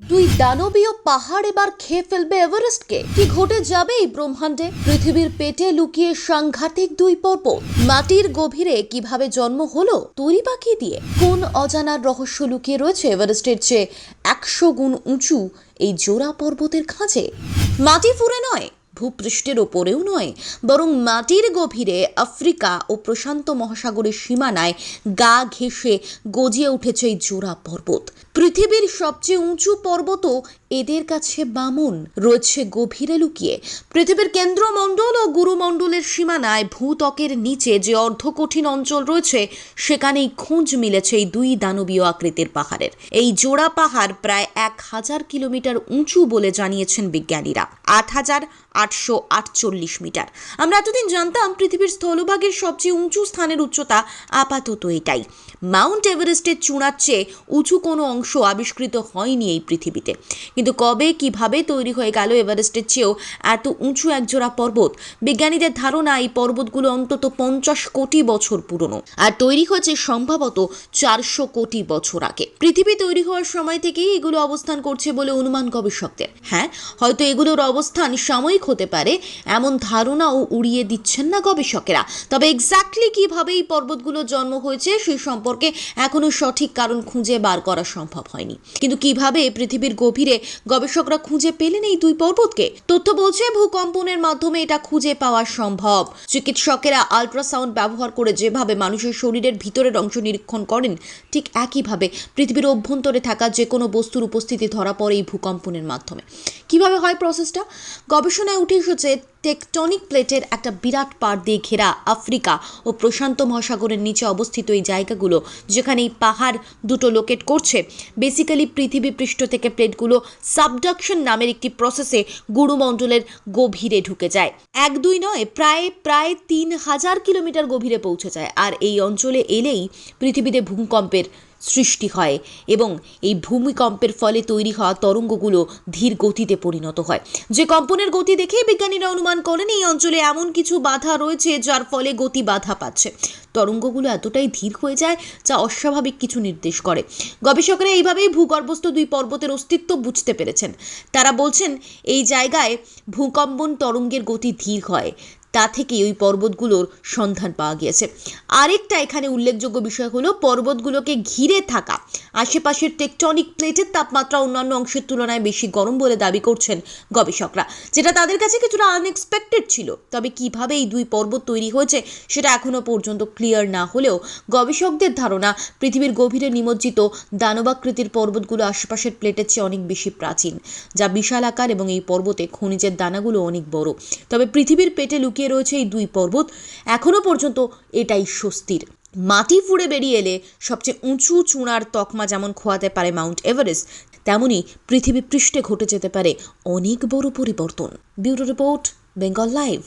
দুই দানবীয় পাহাড় এবার খেয়ে ফেলবে এভারেস্টকে। কি ঘটে যাবে এই ব্রহ্মাণ্ডে? পৃথিবীর পেটে লুকিয়ে সাংঘাতিক দুই পর্বত, মাটির গভীরে কিভাবে জন্ম হলো, তৈরি বাকি দিয়ে কোন অজানার রহস্য লুকিয়ে রয়েছে এভারেস্টের চেয়ে 100 গুণ উঁচু এই জোড়া পর্বতের খাঁজে? মাটি ফুঁড়ে নয়, ভূপৃষ্ঠের ওপরেও নয়, বরং মাটির গভীরে আফ্রিকা ও প্রশান্ত মহাসাগরের সীমানায় গা ঘেঁষে গজিয়ে উঠেছে এই জোড়া পর্বত। পৃথিবীর সবচেয়ে উঁচু পর্বতও এদের কাছে বামন, রয়েছে গভীরে লুকিয়ে। পৃথিবীর কেন্দ্রমণ্ডল ও গুরুমণ্ডলের সীমানায় ভূত্বকের নিচে যে অর্ধকঠিন অঞ্চল রয়েছে, সেখানেই খোঁজ মিলেছে এই দুই দানবীয় আকৃতির পাহাড়ের। এই জোড়া পাহাড় প্রায় 1000 কিলোমিটার উঁচু বলে জানিয়েছেন বিজ্ঞানীরা, 8848 মিটার। আমরা এতদিন জানতাম পৃথিবীর স্থলভাগের সবচেয়ে উঁচু স্থানের উচ্চতা আপাতত এটাই। মাউন্ট এভারেস্টের চূড়ার চেয়ে উঁচু কোনো অংশ আবিষ্কৃত হয়নি এই পৃথিবীতে। কিন্তু কবে কিভাবে তৈরি হয়ে গেল এভারেস্টের চেয়েও এত উঁচু একজোড়া পর্বত? বিজ্ঞানীদের ধারণা এই পর্বতগুলো অন্তত 50 কোটি বছর পুরনো, আর তৈরি হয়েছে সম্ভবত 400 কোটি বছর আগে। পৃথিবী তৈরি হওয়ার সময় থেকেই এগুলো অবস্থান করছে বলে অনুমান গবেষকদের। হ্যাঁ, হয়তো এগুলোর অবস্থান সাময়িক হতে পারে, এমন ধারণাও উড়িয়ে দিচ্ছেন না গবেষকেরা। তবে এক্স্যাক্টলি কিভাবে এই পর্বতগুলো জন্ম হয়েছে সেই সম্পর্কে এখনো সঠিক কারণ খুঁজে বার করা সম্ভব হয়নি। কিন্তু কিভাবে পৃথিবীর গভীরে গবেষকরা খুঁজে পেলেন এই দুই পর্বতকে? তথ্য বলছে ভূকম্পনের মাধ্যমে এটা খুঁজে পাওয়া সম্ভব। চিকিৎসকেরা আল্ট্রাসাউন্ড ব্যবহার করে যেভাবে মানুষের শরীরের ভিতরের অংশ নিরীক্ষণ করেন, ঠিক একইভাবে পৃথিবীর অভ্যন্তরে থাকা যে কোনো বস্তুর উপস্থিতি ধরা পড়ে এই ভূকম্পনের মাধ্যমে। কিভাবে হয় প্রসেসটা? গবেষণায় উঠে এসেছে টেকটনিক প্লেটের একটা বিরাট পাড় দিয়ে ঘেরা আফ্রিকা ও প্রশান্ত মহাসাগরের নিচে অবস্থিত এই জায়গাগুলো, যেখানে এই পাহাড় দুটো লোকেট করছে, বেসিক্যালি পৃথিবী পৃষ্ঠ থেকে প্লেটগুলো সাবডাকশন নামের একটি প্রসেসে গুরুমণ্ডলের গভীরে ঢুকে যায়। 1-2 নয়, প্রায় 3000 কিলোমিটার গভীরে পৌঁছে যায়। আর এই অঞ্চলে এলেই পৃথিবীতে ভূকম্পের সৃষ্টি হয় এবং এই ভূমিকম্পের ফলে তৈরি হওয়া তরঙ্গগুলো ধীর গতিতে পরিণত হয়। যে কম্পনের গতি দেখে বিজ্ঞানীরা অনুমান করেন এই অঞ্চলে এমন কিছু বাধা রয়েছে যার ফলে গতি বাধা পাচ্ছে। তরঙ্গগুলো এতটাই ধীর হয়ে যায় যা অস্বাভাবিক কিছু নির্দেশ করে। গবেষকরা এইভাবেই ভূগর্ভস্থ দুই পর্বতের অস্তিত্ব বুঝতে পেরেছেন। তারা বলছেন এই জায়গায় ভূকম্পন তরঙ্গের গতি ধীর হয়, তা থেকেই ওই পর্বতগুলোর সন্ধান পাওয়া গিয়েছে। আরেকটা এখানে উল্লেখযোগ্য বিষয় হলো পর্বতগুলোকে ঘিরে থাকা আশেপাশের টেকটনিক প্লেটের তাপমাত্রা অন্যান্য অংশের তুলনায় বেশি গরম বলে দাবি করছেন গবেষকরা, যেটা তাদের কাছে কিছুটা আনএক্সপেক্টেড ছিল। তবে কিভাবে এই দুই পর্বত তৈরি হয়েছে সেটা এখনো পর্যন্ত ক্লিয়ার না হলেও গবেষকদের ধারণা পৃথিবীর গভীরে নিমজ্জিত দানবাকৃতির পর্বতগুলো আশেপাশের প্লেটের চেয়ে অনেক বেশি প্রাচীন, যা বিশাল আকার, এবং এই পর্বতে খনিজের দানাগুলো অনেক বড়। তবে পৃথিবীর পেটে লুকিয়ে রয়েছে এই দুই পর্বত, এখনো পর্যন্ত এটাই স্বস্তির। মাটি ফুঁড়ে বেরিয়ে এলে সবচেয়ে উঁচু চূড়ার তকমা যেমন খোয়াতে পারে মাউন্ট এভারেস্ট, তেমনি পৃথিবী পৃষ্ঠে ঘটে যেতে পারে অনেক বড় পরিবর্তন। Bureau report, Bengal live.